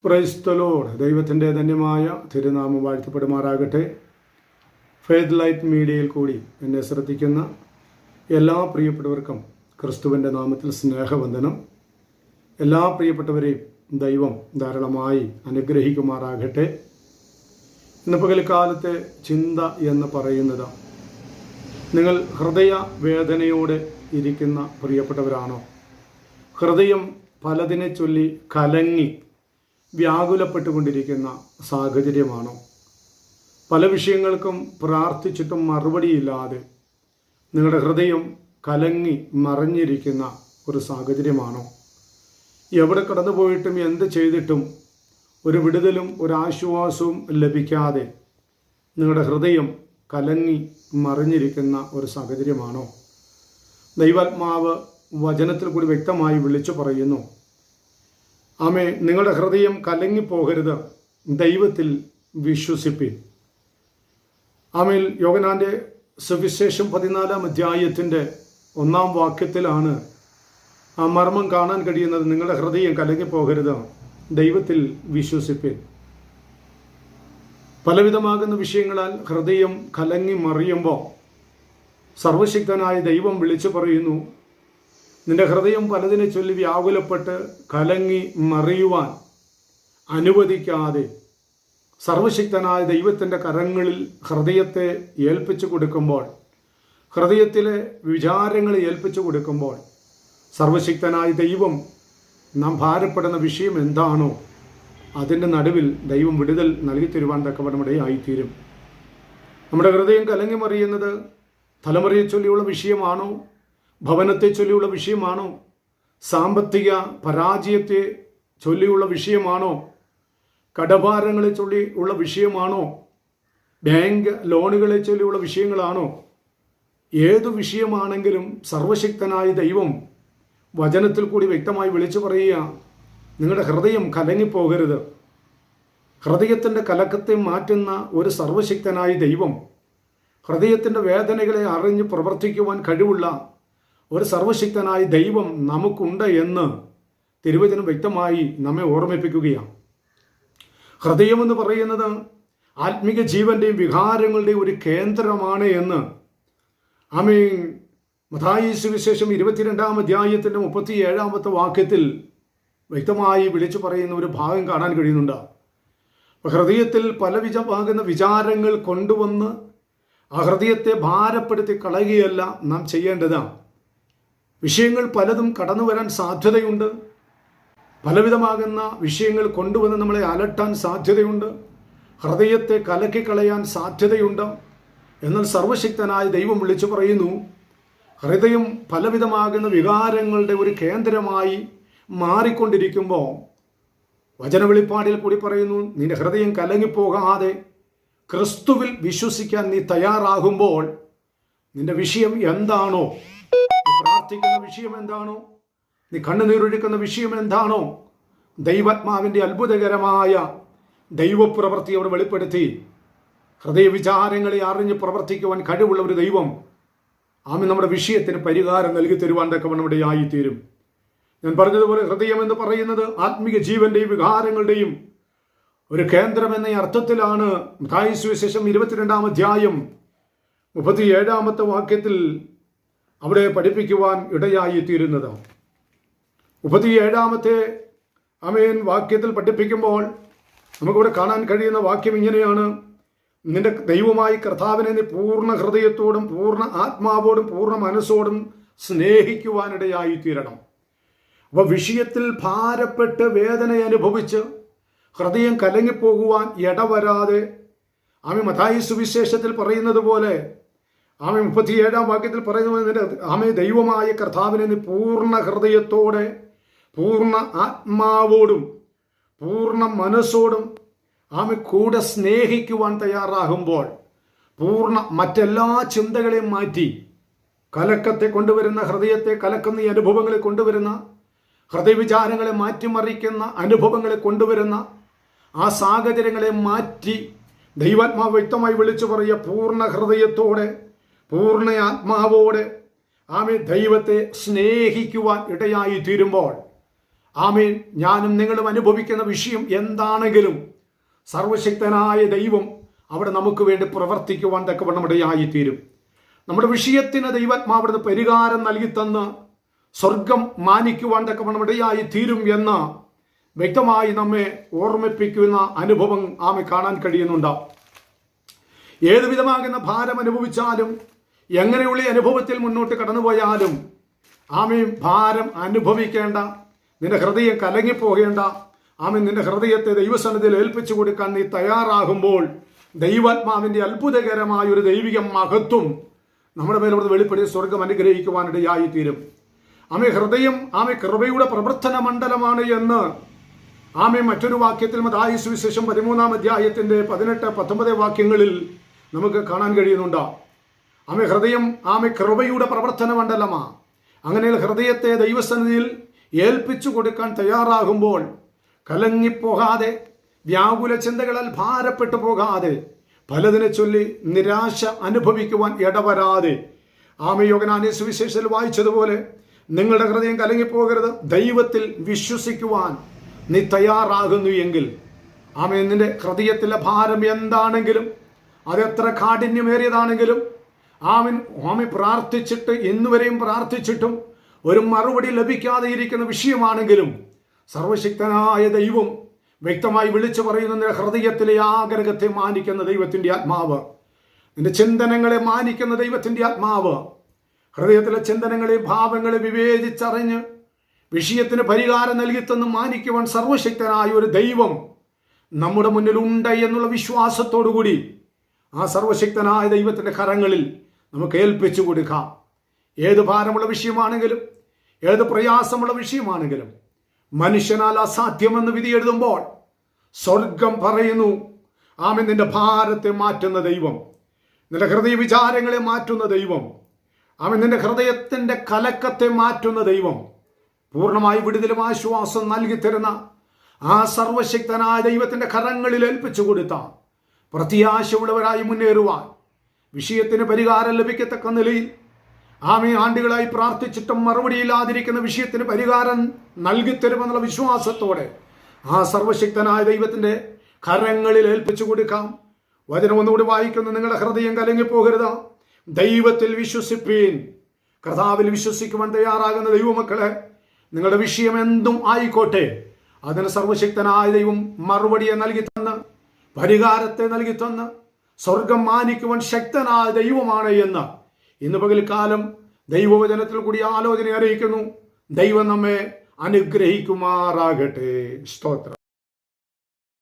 Praise the Lord. ദൈവത്തിൻ്റെ ധന്യമായ തിരുനാമം വാഴ്ത്തപ്പെടുമാറാകട്ടെ. ഫെയ്ത്ത് ലൈറ്റ് മീഡിയയിൽ കൂടി എന്നെ ശ്രദ്ധിക്കുന്ന എല്ലാ പ്രിയപ്പെട്ടവർക്കും ക്രിസ്തുവിൻ്റെ നാമത്തിൽ സ്നേഹവന്ദനം. എല്ലാ പ്രിയപ്പെട്ടവരെയും ദൈവം ധാരാളമായി അനുഗ്രഹിക്കുമാറാകട്ടെ. ഇന്ന് പകൽക്കാലത്തെ ചിന്ത എന്ന് പറയുന്നത്, നിങ്ങൾ ഹൃദയ വേദനയോടെ ഇരിക്കുന്ന പ്രിയപ്പെട്ടവരാണോ? ഹൃദയം പലതിനെ ചൊല്ലി കലങ്ങി വ്യാകുലപ്പെട്ടുകൊണ്ടിരിക്കുന്ന സാഹചര്യമാണോ? പല വിഷയങ്ങൾക്കും പ്രാർത്ഥിച്ചിട്ടും മറുപടിയില്ലാതെ നിങ്ങളുടെ ഹൃദയം കലങ്ങി മറിഞ്ഞിരിക്കുന്ന ഒരു സാഹചര്യമാണോ? എവിടെ കടന്നുപോയിട്ടും എന്ത് ചെയ്തിട്ടും ഒരു വിടുതലും ഒരാശ്വാസവും ലഭിക്കാതെ നിങ്ങളുടെ ഹൃദയം കലങ്ങി മറിഞ്ഞിരിക്കുന്ന ഒരു സാഹചര്യമാണോ? ദൈവാത്മാവ് വചനത്തിൽ കൂടി വ്യക്തമായി വിളിച്ചു പറയുന്നു, ആമേ, നിങ്ങളുടെ ഹൃദയം കലങ്ങിപ്പോകരുത്, ദൈവത്തിൽ വിശ്വസിപ്പിൻ. ആമേൽ യോഹന്നാന്റെ സുവിശേഷം 14-ാം അധ്യായത്തിൻ്റെ 1-ാം വാക്യത്തിലാണ് ആ മർമ്മം കാണാൻ കഴിയുന്നത്. നിങ്ങളുടെ ഹൃദയം കലങ്ങിപ്പോകരുത്, ദൈവത്തിൽ വിശ്വസിപ്പിൻ. പലവിധമാകുന്ന വിഷയങ്ങളാൽ ഹൃദയം കലങ്ങി മറിയുമ്പോൾ സർവശക്തനായ ദൈവം വിളിച്ചു പറയുന്നു, നിന്റെ ഹൃദയം പലതിനെ ചൊല്ലി വ്യാകുലപ്പെട്ട് കലങ്ങി മറിയുവാൻ അനുവദിക്കാതെ സർവശക്തനായ ദൈവത്തിൻ്റെ കരങ്ങളിൽ ഹൃദയത്തെ ഏൽപ്പിച്ചു കൊടുക്കുമ്പോൾ, ഹൃദയത്തിലെ വിചാരങ്ങളെ ഏൽപ്പിച്ചു കൊടുക്കുമ്പോൾ, സർവശക്തനായ ദൈവം നാം ഭാരപ്പെടുന്ന വിഷയം എന്താണോ അതിൻ്റെ നടുവിൽ ദൈവം വിടുതൽ നൽകി തരുവാൻ തക്കവണ്ണമിടയായിത്തീരും. നമ്മുടെ ഹൃദയം കലങ്ങി മറിയുന്നത് തലമുറയെ ചൊല്ലിയുള്ള വിഷയമാണോ? ഭവനത്തെ ചൊല്ലിയുള്ള വിഷയമാണോ? സാമ്പത്തിക പരാജയത്തെ ചൊല്ലിയുള്ള വിഷയമാണോ? കടഭാരങ്ങളെ ചൊല്ലിയുള്ള വിഷയമാണോ? ബാങ്ക് ലോണുകളെ ചൊല്ലിയുള്ള വിഷയങ്ങളാണോ? ഏതു വിഷയമാണെങ്കിലും സർവശക്തനായ ദൈവം വചനത്തിൽ കൂടി വ്യക്തമായി വിളിച്ചു പറയുക, നിങ്ങളുടെ ഹൃദയം കലങ്ങിപ്പോകരുത്. ഹൃദയത്തിൻ്റെ കലക്കത്തെ മാറ്റുന്ന ഒരു സർവശക്തനായ ദൈവം, ഹൃദയത്തിൻ്റെ വേദനകളെ അറിഞ്ഞ് പ്രവർത്തിക്കുവാൻ കഴിവുള്ള ഒരു സർവശക്തനായ ദൈവം നമുക്കുണ്ട് എന്ന് തിരുവചനം വ്യക്തമായി നമ്മെ ഓർമ്മിപ്പിക്കുകയാണ്. ഹൃദയമെന്ന് പറയുന്നത് ആത്മീക ജീവന്റെയും വികാരങ്ങളുടെയും ഒരു കേന്ദ്രമാണ് എന്ന് ആമേൻ മത്തായി സുവിശേഷം 22-ാം അധ്യായത്തിൻ്റെ 37-ാമത്തെ വാക്യത്തിൽ വ്യക്തമായി വിളിച്ചു പറയുന്ന ഒരു ഭാഗം കാണാൻ കഴിയുന്നുണ്ട്. ഹൃദയത്തിൽ പലവിധമാകുന്ന വിചാരങ്ങൾ കൊണ്ടുവന്ന് ആ ഹൃദയത്തെ ഭാരപ്പെടുത്തി കളയുകയല്ല നാം ചെയ്യേണ്ടതാണ്. വിഷയങ്ങൾ പലതും കടന്നു വരാൻ സാധ്യതയുണ്ട്. പലവിധമാകുന്ന വിഷയങ്ങൾ കൊണ്ടുവന്ന് നമ്മളെ അലട്ടാൻ സാധ്യതയുണ്ട്. ഹൃദയത്തെ കലക്കിക്കളയാൻ സാധ്യതയുണ്ട്. എന്നാൽ സർവശക്തനായ ദൈവം വിളിച്ചു പറയുന്നു, ഹൃദയം പലവിധമാകുന്ന വികാരങ്ങളുടെ ഒരു കേന്ദ്രമായി മാറിക്കൊണ്ടിരിക്കുമ്പോൾ വചനവെളിപ്പാടിൽ കൂടി പറയുന്നു, നിന്റെ ഹൃദയം കലങ്ങിപ്പോകാതെ ക്രിസ്തുവിൽ വിശ്വസിക്കാൻ നീ തയ്യാറാകുമ്പോൾ നിന്റെ വിഷയം എന്താണോ, പ്രാർത്ഥിക്കുന്ന വിഷയം എന്താണോ, നീ കണ്ണുനീരൊഴുക്കുന്ന വിഷയം എന്താണോ, ദൈവാത്മാവിൻ്റെ അത്ഭുതകരമായ ദൈവപ്രവൃത്തി അവിടെ വെളിപ്പെടുത്തി ഹൃദയവിചാരങ്ങളെ അറിഞ്ഞ് പ്രവർത്തിക്കുവാൻ കഴിവുള്ള ഒരു ദൈവം ആമേ നമ്മുടെ വിഷയത്തിന് പരിഹാരം നൽകി തരുവാൻ തക്കവണ്ണം ആയിത്തീരും. ഞാൻ പറഞ്ഞതുപോലെ ഹൃദയം എന്ന് പറയുന്നത് ആത്മീക ജീവന്റെയും വികാരങ്ങളുടെയും ഒരു കേന്ദ്രം എന്ന അർത്ഥത്തിലാണ് മത്തായി സുവിശേഷം 22-ാം അധ്യായം 37-ാമത്തെ വാക്യത്തിൽ അവിടെ പഠിപ്പിക്കുവാൻ ഇടയായിത്തീരുന്നത്. 37-ാമത്തെ ആമേൻ വാക്യത്തിൽ പഠിപ്പിക്കുമ്പോൾ നമുക്കിവിടെ കാണാൻ കഴിയുന്ന വാക്യം ഇങ്ങനെയാണ്, നിന്റെ ദൈവമായി കർത്താവിനെ നീ പൂർണ്ണ ഹൃദയത്തോടും പൂർണ്ണ ആത്മാവോടും പൂർണ്ണ മനസ്സോടും സ്നേഹിക്കുവാനിടയായിത്തീരണം. അപ്പോൾ വിഷയത്തിൽ ഭാരപ്പെട്ട് വേദന അനുഭവിച്ച് ഹൃദയം കലങ്ങിപ്പോകുവാൻ ഇടവരാതെ ആമേ മത്തായി സുവിശേഷത്തിൽ പറയുന്നത് പോലെ, ആമേ 37-ാം വാക്യത്തിൽ പറയുന്നത്, ആമേ ദൈവമായ കർത്താവിനെ നീ പൂർണ്ണ ഹൃദയത്തോടെ പൂർണ്ണ ആത്മാവോടും പൂർണ്ണ മനസ്സോടും ആമേ കൂടെ സ്നേഹിക്കുവാൻ തയ്യാറാകുമ്പോൾ പൂർണ്ണ മറ്റെല്ലാ ചിന്തകളെയും മാറ്റി കലക്കത്തെ കൊണ്ടുവരുന്ന, ഹൃദയത്തെ കലക്കുന്ന ഈ അനുഭവങ്ങളെ കൊണ്ടുവരുന്ന, ഹൃദയവിചാരങ്ങളെ മാറ്റിമറിക്കുന്ന അനുഭവങ്ങളെ കൊണ്ടുവരുന്ന ആ സാഹചര്യങ്ങളെ മാറ്റി ദൈവാത്മാവ് വ്യക്തമായി വിളിച്ചു പറയുക, പൂർണ്ണ ഹൃദയത്തോടെ പൂർണ്ണ ആത്മാവോടെ ആമേ ദൈവത്തെ സ്നേഹിക്കുവാൻ ഇടയായി തീരുമ്പോൾ ആമേൻ, ഞാനും നിങ്ങളും അനുഭവിക്കുന്ന വിഷയം എന്താണെങ്കിലും സർവശക്തനായ ദൈവം അവിടെ നമുക്ക് വേണ്ടി പ്രവർത്തിക്കുവാൻ തക്കവണ്ണം ഇടയായിത്തീരും. നമ്മുടെ വിഷയത്തിന് ദൈവാത്മാവ് അവിടുന്ന് പരിഹാരം നൽകിത്തന്ന് സ്വർഗം മാനിക്കുവാൻ തക്കവണ്ണം ഇടയായിത്തീരും എന്ന് വ്യക്തമായി നമ്മെ ഓർമ്മിപ്പിക്കുന്ന അനുഭവം ആമെ കാണാൻ കഴിയുന്നുണ്ട്. ഏതുവിധമാകുന്ന ഭാരം അനുഭവിച്ചാലും, എങ്ങനെയുള്ള അനുഭവത്തിൽ മുന്നോട്ട് കടന്നുപോയാലും ആമേ, ഭാരം അനുഭവിക്കേണ്ട, നിന്റെ ഹൃദയം കലങ്ങിപ്പോകേണ്ട. ആമേ, നിന്റെ ഹൃദയത്തെ ദൈവസന്നിധിയിൽ ഏൽപ്പിച്ചു കൊടുക്കാൻ നീ തയ്യാറാകുമ്പോൾ ദൈവാത്മാവിന്റെ അത്ഭുതകരമായ ഒരു ദൈവിക മഹത്വം നമ്മുടെ മേലോട് വെളിപ്പെടുത്തി സ്വർഗം അനുഗ്രഹിക്കുവാനിടയായിത്തീരും. ആമേ, ഹൃദയം കൃപയുടെ പ്രവർത്തന മണ്ഡലമാണ് എന്ന് മറ്റൊരു വാക്യത്തിൽ മത്തായി സുവിശേഷം 13-ാം അധ്യായത്തിന്റെ 18-19 വാക്യങ്ങളിൽ നമുക്ക് കാണാൻ കഴിയുന്നുണ്ട്. ഹൃദയം കൃപയുടെ പ്രവർത്തന മണ്ഡലമാണ്. അങ്ങനെ ഹൃദയത്തെ ദൈവസന്നിധിയിൽ ഏൽപ്പിച്ചു കൊടുക്കാൻ തയ്യാറാകുമ്പോൾ കലങ്ങിപ്പോകാതെ, വ്യാകുല ചിന്തകളാൽ ഭാരപ്പെട്ടു പോകാതെ, പലതിനെ ചൊല്ലി നിരാശ അനുഭവിക്കുവാൻ ഇടവരാതെ, യോഹന്നാന്റെ സുവിശേഷത്തിൽ വായിച്ചതുപോലെ നിങ്ങളുടെ ഹൃദയം കലങ്ങിപ്പോകരുത്, ദൈവത്തിൽ വിശ്വസിക്കുവാൻ നീ തയ്യാറാകുന്നു എങ്കിൽ നിന്റെ ഹൃദയത്തിലെ ഭാരം എന്താണെങ്കിലും, അതെത്ര കാഠിന്യമേറിയതാണെങ്കിലും, പ്രാർത്ഥിച്ചിട്ട് ഇന്നുവരെയും പ്രാർത്ഥിച്ചിട്ടും ഒരു മറുപടി ലഭിക്കാതെ ഇരിക്കുന്ന വിഷയമാണെങ്കിലും സർവശക്തനായ ദൈവം വ്യക്തമായി വിളിച്ചു പറയുന്ന നിന്റെ ഹൃദയത്തിലെ ആഗ്രഹത്തെ മാനിക്കുന്ന ദൈവത്തിന്റെ ആത്മാവ്, നിന്റെ ചിന്തനങ്ങളെ മാനിക്കുന്ന ദൈവത്തിന്റെ ആത്മാവ്, ഹൃദയത്തിലെ ചിന്തനങ്ങളെ ഭാവങ്ങളെ വിവേചിച്ചറിഞ്ഞ് വിഷയത്തിന് പരിഹാരം നൽകിത്തന്ന് മാനിക്കുവാൻ സർവശക്തനായ ഒരു ദൈവം നമ്മുടെ മുന്നിലുണ്ട് എന്നുള്ള വിശ്വാസത്തോടുകൂടി ആ സർവശക്തനായ ദൈവത്തിന്റെ കരങ്ങളിൽ നമുക്ക് ഏൽപ്പിച്ചു കൊടുക്കാം. ഏത് ഭാരമുള്ള വിഷയമാണെങ്കിലും, ഏത് പ്രയാസമുള്ള വിഷയമാണെങ്കിലും, മനുഷ്യനാൽ അസാധ്യമെന്ന് വിധി എഴുതുമ്പോൾ സ്വർഗം പറയുന്നു, നിന്റെ ഭാരത്തെ മാറ്റുന്ന ദൈവം, നിന്റെ ഹൃദയ വിചാരങ്ങളെ മാറ്റുന്ന ദൈവം, നിന്റെ ഹൃദയത്തിന്റെ കലക്കത്തെ മാറ്റുന്ന ദൈവം, പൂർണ്ണമായി വിടുതലും ആശ്വാസം നൽകി തരുന്ന ആ സർവശക്തനായ ദൈവത്തിന്റെ കരങ്ങളിൽ ഏൽപ്പിച്ചു കൊടുത്ത പ്രത്യാശയുള്ളവരായി മുന്നേറുവാൻ, വിഷയത്തിന് പരിഹാരം ലഭിക്കത്തക്ക നിലയിൽ ആണ്ടുകളായി പ്രാർത്ഥിച്ചിട്ടും മറുപടിയില്ലാതിരിക്കുന്ന വിഷയത്തിന് പരിഹാരം നൽകിത്തരുമെന്നുള്ള വിശ്വാസത്തോടെ ആ സർവശക്തനായ ദൈവത്തിന്റെ കരങ്ങളിൽ ഏൽപ്പിച്ചു കൊടുക്കാം. വചനം ഒന്നുകൂടി വായിക്കുന്നു, നിങ്ങളുടെ ഹൃദയം കലങ്ങിപ്പോകരുത്, ദൈവത്തിൽ വിശ്വസിപ്പീൻ. കർത്താവിൽ വിശ്വസിക്കുവാൻ തയ്യാറാകുന്ന ദൈവമക്കളെ, നിങ്ങളുടെ വിഷയം എന്തും ആയിക്കോട്ടെ, അതിന് സർവശക്തനായ ദൈവം മറുപടിയെ നൽകി തന്ന്, പരിഹാരത്തെ നൽകി തന്ന് സ്വർഗം മാനിക്കുവാൻ ശക്തനായ ദൈവമാണ് എന്ന് ഇന്ന് പകൽക്കാലം ദൈവവചനത്തിൽ കൂടി ആലോചന അറിയിക്കുന്നു. ദൈവം നമ്മെ അനുഗ്രഹിക്കുമാറാകട്ടെ. സ്തോത്രം.